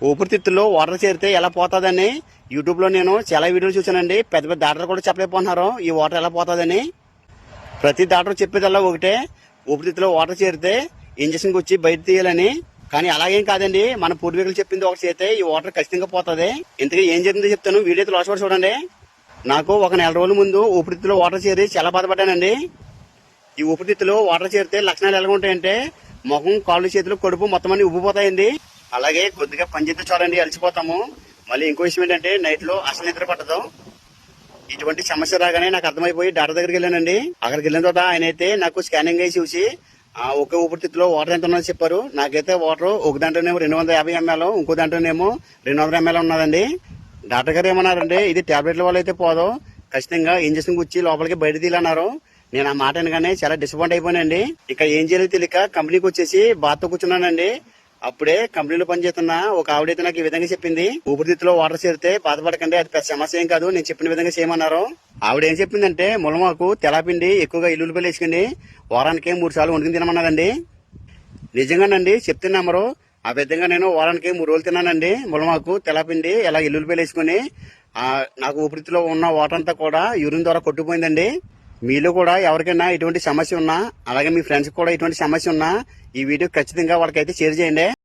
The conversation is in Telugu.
ఊపిరితిత్తుల్లో వాటర్ చేరితే ఎలా పోతుందని యూట్యూబ్ లో నేను చాలా వీడియోలు చూసానండి. పెద్ద పెద్ద డాక్టర్ కూడా చెప్పలేకపోతున్నారు ఈ వాటర్ ఎలా పోతుందని. ప్రతి డాక్టర్ చెప్పేదల్లా ఒకటే, ఊపిరితిత్తులో వాటర్ చేరితే ఇంజక్షన్ వచ్చి బయట తీయాలని. కానీ అలాగేం కాదండి, మన పూర్వీకులు చెప్పింది ఒకటి చేస్తే ఈ వాటర్ ఖచ్చితంగా పోతుంది. ఇంతకీ ఏం జరిగిందో చెప్తాను, వీడియో లాస్ట్ వరకు చూడండి. నాకు ఒక నెల రోజుల ముందు ఊపిరితిత్తులో వాటర్ చేరి చాలా బాధపడ్డానండి. ఈ ఊపిరితిత్తులో వాటర్ చేరితే లక్షణాలు ఎలా ఉంటాయంటే ముఖం, కాళ్ళు, చేతులు, కడుపు మొత్తం అన్ని ఉబ్బిపోతాయండి. అలాగే కొద్దిగా పనిచేస్తే చూడండి అలసిపోతాము. మళ్ళీ ఇంకో విషయం ఏంటంటే నైట్ లో అసలు నిద్ర పట్టదు. ఇటువంటి సమస్య రాగానే నాకు అర్థమైపోయి డాక్టర్ దగ్గరికి వెళ్ళానండి. అక్కడికి వెళ్ళిన తర్వాత ఆయన అయితే నాకు స్కానింగ్ అయి చూసి ఒకే ఊపిరితిత్తులో వాటర్ ఎంత ఉన్నదో చెప్పారు. నాకైతే వాటర్ ఒక దాంట్లోనేమో 250 ml, ఇంకో దాంట్లోనేమో 200 ml ఉన్నదండి. డాక్టర్ గారు ఏమన్నారంటే ఇది టాబ్లెట్ల వల్ల అయితే పోదు, ఖచ్చితంగా ఇంజక్షన్ గుచ్చి లోపలికి బయట తీయాలన్నారు. నేను ఆ మాట అనగానే చాలా డిసప్పాయింట్ అయిపోయానండి. ఇక్కడ ఏం చేయాలో తెలియక కంపెనీకి వచ్చేసి బాత్ తో కూర్చున్నానండి. అప్పుడే కంపెనీలో పనిచేస్తున్న ఒక ఆవిడైతే నాకు ఈ విధంగా చెప్పింది, ఊపిరితిత్తులో వాటర్ చేరితే బాధపడకండి, అది పెద్ద సమస్య ఏం కాదు, నేను చెప్పిన విధంగా చేయమన్నారు. ఆవిడ ఏం చెప్పిందంటే ములమాకు తెల్లపిండి ఎక్కువగా ఇల్లుపల్లి వేసుకుని వారానికి 3 సార్లు వండుకుని తినమన్నదండి. నిజంగానండి చెప్తున్నామరు, ఆ విధంగా నేను వారానికి 3 రోజులు తిన్నానండి. ములమాకు తెల్లపిండి ఇలా ఇల్లుపల్లి వేసుకుని నాకు ఊపిరితిత్తులో ఉన్న వాటర్ అంతా కూడా యూరిన్ ద్వారా కొట్టుకుపోయిందండి. మీలో కూడా ఎవరికైనా ఇటువంటి సమస్య ఉన్నా, అలాగే మీ ఫ్రెండ్స్ కూడా ఇటువంటి సమస్య ఉన్నా ఈ వీడియో ఖచ్చితంగా వాళ్ళకైతే షేర్ చేయండి.